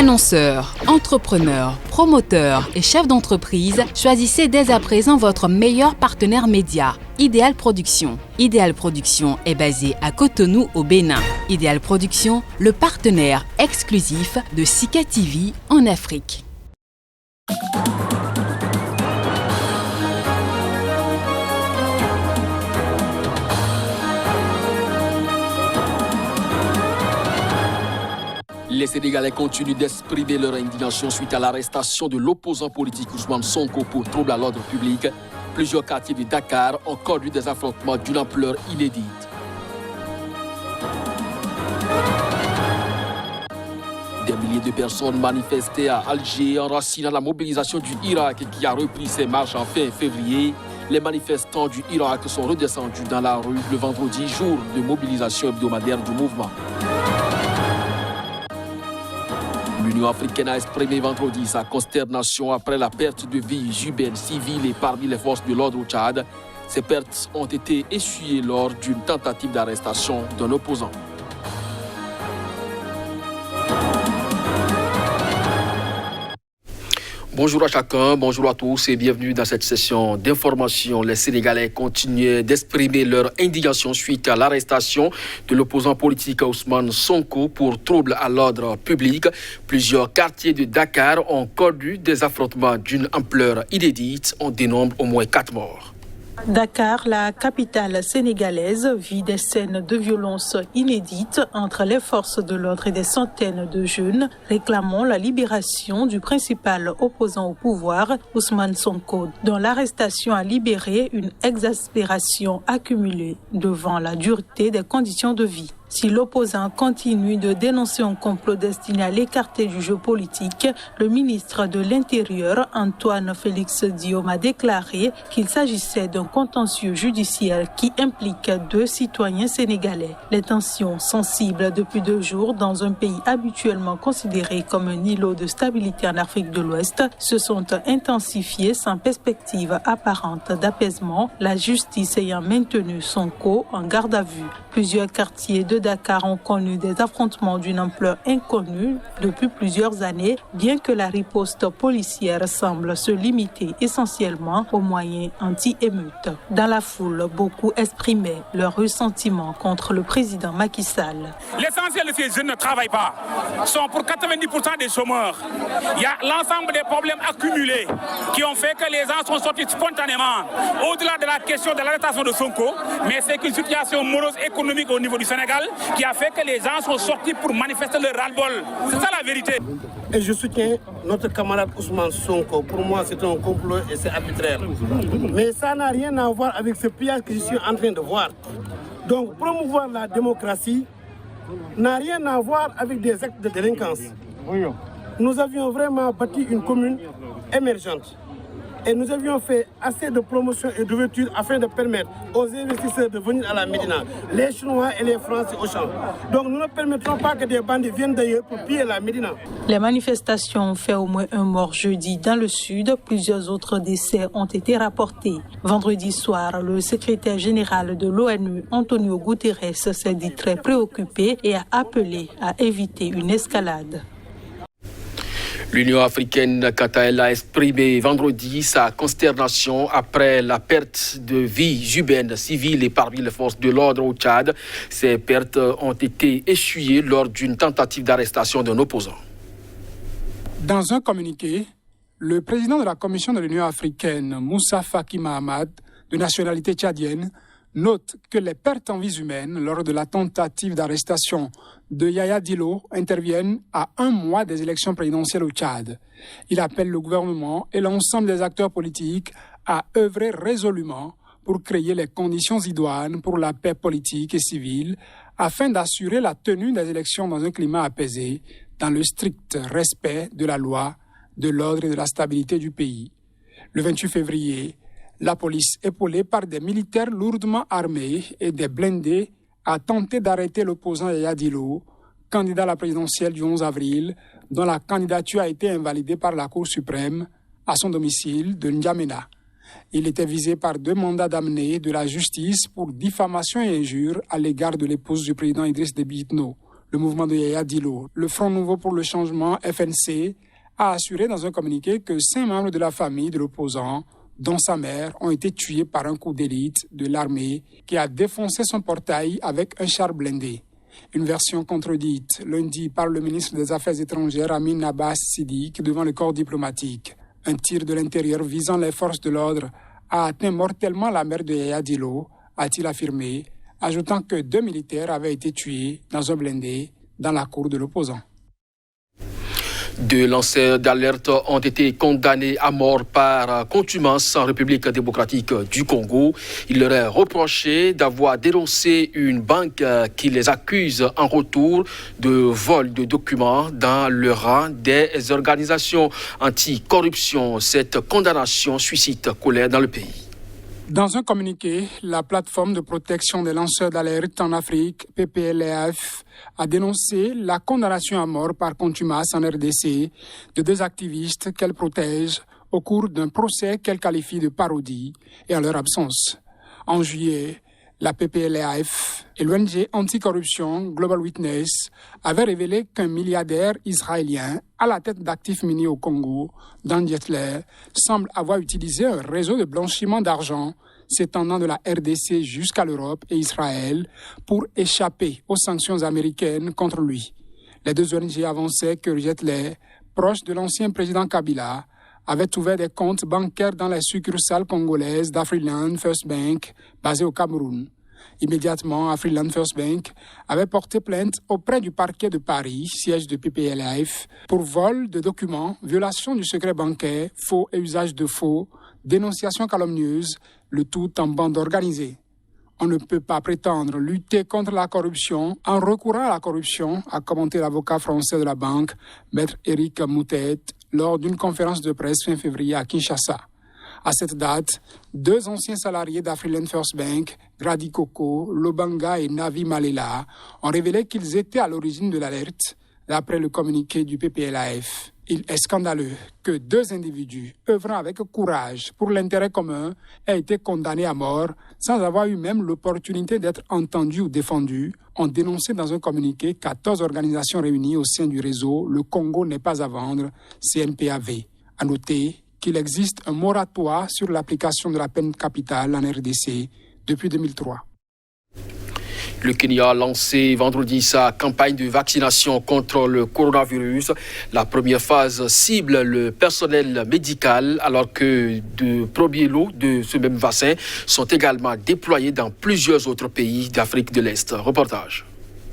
Annonceurs, entrepreneurs, promoteurs et chefs d'entreprise, choisissez dès à présent votre meilleur partenaire média, Ideal Production. Ideal Production est basé à Cotonou au Bénin. Ideal Production, le partenaire exclusif de Sika TV en Afrique. Les Sénégalais continuent d'exprimer leur indignation suite à l'arrestation de l'opposant politique Ousmane Sonko pour trouble à l'ordre public. Plusieurs quartiers de Dakar ont connu des affrontements d'une ampleur inédite. Des milliers de personnes manifestaient à Alger, enracinant la mobilisation du Irak qui a repris ses marches en fin février. Les manifestants du Irak sont redescendus dans la rue le vendredi, jour de mobilisation hebdomadaire du mouvement. L'Union africaine a exprimé vendredi sa consternation après la perte de vies humaines, civiles et parmi les forces de l'ordre au Tchad. Ces pertes ont été essuyées lors d'une tentative d'arrestation d'un opposant. Bonjour à chacun, bonjour à tous et bienvenue dans cette session d'information. Les Sénégalais continuent d'exprimer leur indignation suite à l'arrestation de l'opposant politique Ousmane Sonko pour trouble à l'ordre public. Plusieurs quartiers de Dakar ont connu des affrontements d'une ampleur inédite. On dénombre au moins 4 morts. Dakar, la capitale sénégalaise, vit des scènes de violence inédites entre les forces de l'ordre et des centaines de jeunes réclamant la libération du principal opposant au pouvoir, Ousmane Sonko, dont l'arrestation a libéré une exaspération accumulée devant la dureté des conditions de vie. Si l'opposant continue de dénoncer un complot destiné à l'écarter du jeu politique, le ministre de l'Intérieur, Antoine Félix Diome, a déclaré qu'il s'agissait d'un contentieux judiciaire qui implique 2 citoyens sénégalais. Les tensions sensibles depuis 2 jours dans un pays habituellement considéré comme un îlot de stabilité en Afrique de l'Ouest se sont intensifiées sans perspective apparente d'apaisement, la justice ayant maintenu Sonko en garde à vue. Plusieurs quartiers de Dakar ont connu des affrontements d'une ampleur inconnue depuis plusieurs années, bien que la riposte policière semble se limiter essentiellement aux moyens anti-émeutes. Dans la foule, beaucoup exprimaient leur ressentiment contre le président Macky Sall. L'essentiel de ces jeunes ne travaillent pas, sont pour 90% des chômeurs. Il y a l'ensemble des problèmes accumulés qui ont fait que les gens sont sortis spontanément, au-delà de la question de l'arrestation de Sonko, mais c'est une situation morose économique au niveau du Sénégal qui a fait que les gens sont sortis pour manifester leur ras-le-bol. C'est ça la vérité. Et je soutiens notre camarade Ousmane Sonko. Pour moi, c'est un complot et c'est arbitraire. Mais ça n'a rien à voir avec ce pillage que je suis en train de voir. Donc, promouvoir la démocratie n'a rien à voir avec des actes de délinquance. Nous avions vraiment bâti une commune émergente. Et nous avions fait assez de promotion et d'ouverture afin de permettre aux investisseurs de venir à la Médina, les Chinois et les Français au champ. Donc nous ne permettrons pas que des bandits viennent d'ailleurs pour piller la Médina. Les manifestations ont fait au moins 1 mort jeudi dans le sud. Plusieurs autres décès ont été rapportés. Vendredi soir, le secrétaire général de l'ONU, Antonio Guterres, s'est dit très préoccupé et a appelé à éviter une escalade. L'Union africaine, quant à elle, a exprimé vendredi sa consternation après la perte de vies humaines, civiles et parmi les forces de l'ordre au Tchad. Ces pertes ont été essuyées lors d'une tentative d'arrestation d'un opposant. Dans un communiqué, le président de la Commission de l'Union africaine, Moussa Faki Mahamat, de nationalité tchadienne, note que les pertes en vies humaines lors de la tentative d'arrestation de Yaya Dillo interviennent à 1 mois des élections présidentielles au Tchad. Il appelle le gouvernement et l'ensemble des acteurs politiques à œuvrer résolument pour créer les conditions idoines pour la paix politique et civile afin d'assurer la tenue des élections dans un climat apaisé, dans le strict respect de la loi, de l'ordre et de la stabilité du pays. Le 28 février, la police, épaulée par des militaires lourdement armés et des blindés, a tenté d'arrêter l'opposant Yaya Dillo, candidat à la présidentielle du 11 avril, dont la candidature a été invalidée par la Cour suprême à son domicile de N'Djamena. Il était visé par 2 mandats d'amener de la justice pour diffamation et injure à l'égard de l'épouse du président Idriss Déby Itno. Le mouvement de Yaya Dillo, le Front Nouveau pour le Changement, FNC, a assuré dans un communiqué que 5 membres de la famille de l'opposant, dont sa mère, ont été tués par un coup d'élite de l'armée qui a défoncé son portail avec un char blindé. Une version contredite lundi par le ministre des Affaires étrangères Amin Abbas Siddiq devant le corps diplomatique. Un tir de l'intérieur visant les forces de l'ordre a atteint mortellement la mère de Yaya Dillo, a-t-il affirmé, ajoutant que 2 militaires avaient été tués dans un blindé dans la cour de l'opposant. 2 lanceurs d'alerte ont été condamnés à mort par contumace en République démocratique du Congo. Il leur est reproché d'avoir dénoncé une banque qui les accuse en retour de vol de documents dans le rang des organisations anti-corruption. Cette condamnation suscite colère dans le pays. Dans un communiqué, la plateforme de protection des lanceurs d'alerte en Afrique, PPLAF, a dénoncé la condamnation à mort par contumace en RDC de 2 activistes qu'elle protège au cours d'un procès qu'elle qualifie de parodie et en leur absence. En juillet, la PPLAF et l'ONG anticorruption Global Witness avaient révélé qu'un milliardaire israélien à la tête d'actifs miniers au Congo, Dan Dietler, semble avoir utilisé un réseau de blanchiment d'argent s'étendant de la RDC jusqu'à l'Europe et Israël pour échapper aux sanctions américaines contre lui. Les 2 ONG avançaient que Dietler, proche de l'ancien président Kabila, avait ouvert des comptes bancaires dans les succursales congolaises d'Afriland First Bank, basée au Cameroun. Immédiatement, Afriland First Bank avait porté plainte auprès du parquet de Paris, siège de PPLAF, pour vol de documents, violation du secret bancaire, faux et usage de faux, dénonciation calomnieuse, le tout en bande organisée. On ne peut pas prétendre lutter contre la corruption en recourant à la corruption, a commenté l'avocat français de la banque, Maître Éric Moutet, lors d'une conférence de presse fin février à Kinshasa. À cette date, 2 anciens salariés d'Afriland First Bank, Grady Koko, Lobanga et Navi Malela, ont révélé qu'ils étaient à l'origine de l'alerte, d'après le communiqué du PPLAF. Il est scandaleux que 2 individus œuvrant avec courage pour l'intérêt commun aient été condamnés à mort sans avoir eu même l'opportunité d'être entendus ou défendus, ont dénoncé dans un communiqué 14 organisations réunies au sein du réseau Le Congo n'est pas à vendre, CNPAV. À noter qu'il existe un moratoire sur l'application de la peine capitale en RDC depuis 2003. Le Kenya a lancé vendredi sa campagne de vaccination contre le coronavirus. La première phase cible le personnel médical, alors que de premiers lots de ce même vaccin sont également déployés dans plusieurs autres pays d'Afrique de l'Est. Reportage.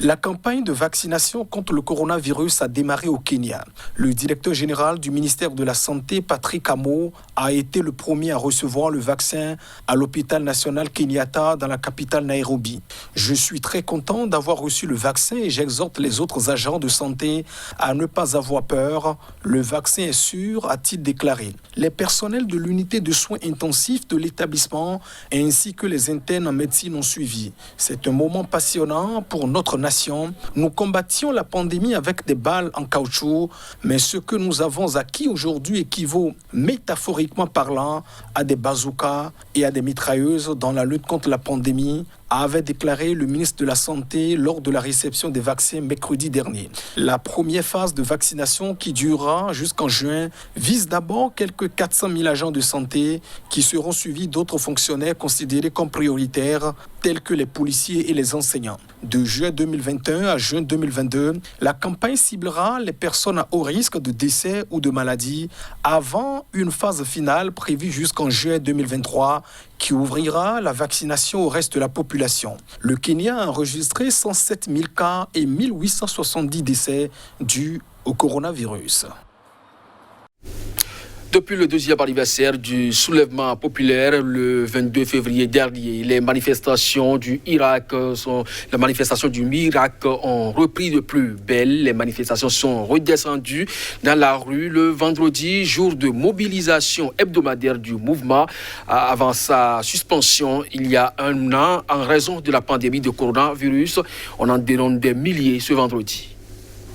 La campagne de vaccination contre le coronavirus a démarré au Kenya. Le directeur général du ministère de la Santé, Patrick Amo, a été le premier à recevoir le vaccin à l'hôpital national Kenyatta dans la capitale Nairobi. Je suis très content d'avoir reçu le vaccin et j'exhorte les autres agents de santé à ne pas avoir peur. Le vaccin est sûr, a-t-il déclaré. Les personnels de l'unité de soins intensifs de l'établissement ainsi que les internes en médecine ont suivi. C'est un moment passionnant pour notre nation. Nous combattions la pandémie avec des balles en caoutchouc, mais ce que nous avons acquis aujourd'hui équivaut, métaphoriquement parlant, à des bazookas et à des mitrailleuses dans la lutte contre la pandémie, avait déclaré le ministre de la Santé lors de la réception des vaccins mercredi dernier. La première phase de vaccination, qui durera jusqu'en juin, vise d'abord quelques 400 000 agents de santé qui seront suivis d'autres fonctionnaires considérés comme prioritaires, tels que les policiers et les enseignants. De juin 2021 à juin 2022, la campagne ciblera les personnes à haut risque de décès ou de maladie avant une phase finale prévue jusqu'en juin 2023 qui ouvrira la vaccination au reste de la population. Le Kenya a enregistré 107 000 cas et 1870 décès dus au coronavirus. Depuis le 2e anniversaire du soulèvement populaire, le 22 février dernier, les manifestations du Mirac ont repris de plus belle. Les manifestations sont redescendues dans la rue le vendredi, jour de mobilisation hebdomadaire du mouvement, avant sa suspension il y a un an en raison de la pandémie de coronavirus. On en dénombre des milliers ce vendredi.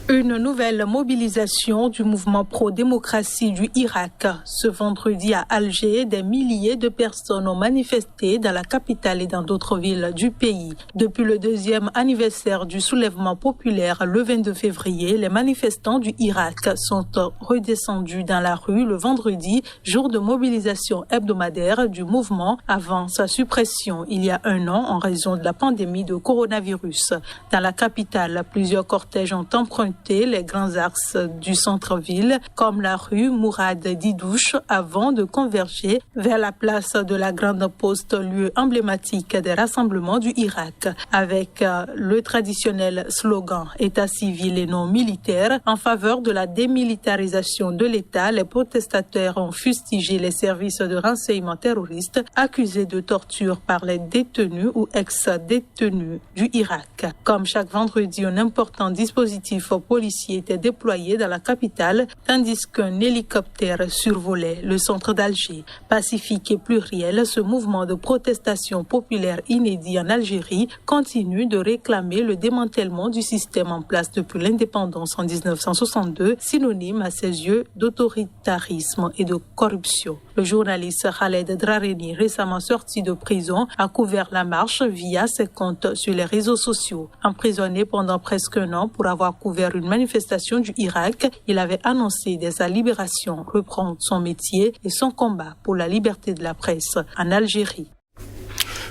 Une nouvelle mobilisation du mouvement pro-démocratie du Irak. Ce vendredi à Alger, des milliers de personnes ont manifesté dans la capitale et dans d'autres villes du pays. Depuis le 2e anniversaire du soulèvement populaire le 22 février, les manifestants du Irak sont redescendus dans la rue le vendredi, jour de mobilisation hebdomadaire du mouvement avant sa suppression il y a un an en raison de la pandémie de coronavirus. Dans la capitale, plusieurs cortèges ont emprunté les grands axes du centre-ville, comme la rue Mourad Didouche, avant de converger vers la place de la Grande Poste, lieu emblématique des rassemblements du Irak, avec le traditionnel slogan « État civil et non militaire ». En faveur de la démilitarisation de l'État, les protestataires ont fustigé les services de renseignement terroristes accusés de torture par les détenus ou ex-détenus du Irak. Comme chaque vendredi, un important dispositif policiers étaient déployés dans la capitale, tandis qu'un hélicoptère survolait le centre d'Alger. Pacifique et pluriel, ce mouvement de protestation populaire inédit en Algérie continue de réclamer le démantèlement du système en place depuis l'indépendance en 1962, synonyme à ses yeux d'autoritarisme et de corruption. Le journaliste Khaled Drareni, récemment sorti de prison, a couvert la marche via ses comptes sur les réseaux sociaux. Emprisonné pendant presque un an pour avoir couvert une manifestation du Irak, il avait annoncé dès sa libération reprendre son métier et son combat pour la liberté de la presse en Algérie.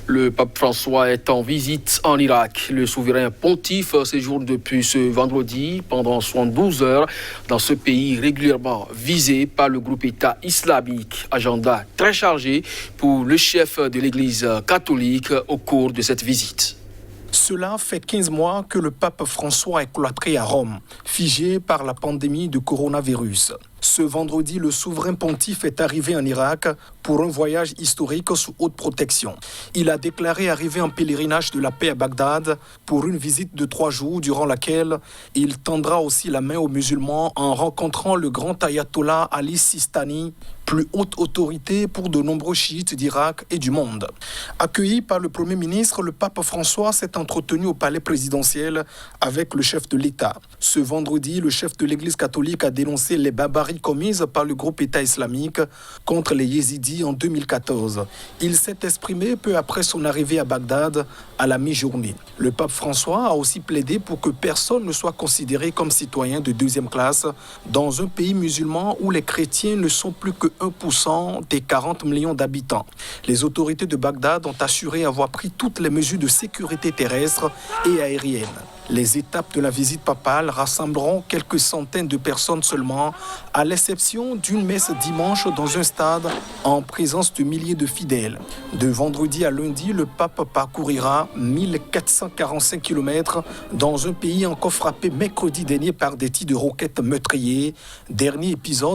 Le pape François est en visite en Irak. Le souverain pontife séjourne depuis ce vendredi pendant 72 heures dans ce pays régulièrement visé par le groupe État islamique. Agenda très chargé pour le chef de l'Église catholique au cours de cette visite. Cela fait 15 mois que le pape François est cloîtré à Rome, figé par la pandémie de coronavirus. Ce vendredi, le souverain pontife est arrivé en Irak pour un voyage historique sous haute protection. Il a déclaré arriver en pèlerinage de la paix à Bagdad pour une visite de 3 jours durant laquelle il tendra aussi la main aux musulmans en rencontrant le grand ayatollah Ali Sistani, plus haute autorité pour de nombreux chiites d'Irak et du monde. Accueilli par le Premier ministre, le pape François s'est entretenu au palais présidentiel avec le chef de l'État. Ce vendredi, le chef de l'Église catholique a dénoncé les barbaries commises par le groupe État islamique contre les yézidis en 2014. Il s'est exprimé peu après son arrivée à Bagdad à la mi-journée. Le pape François a aussi plaidé pour que personne ne soit considéré comme citoyen de deuxième classe dans un pays musulman où les chrétiens ne sont plus que 1% des 40 millions d'habitants. Les autorités de Bagdad ont assuré avoir pris toutes les mesures de sécurité terrestre et aérienne. Les étapes de la visite papale rassembleront quelques centaines de personnes seulement, à l'exception d'une messe dimanche dans un stade en présence de milliers de fidèles. De vendredi à lundi, le pape parcourira 1445 km dans un pays encore frappé mercredi dernier par des tirs de roquettes meurtriers, dernier épisode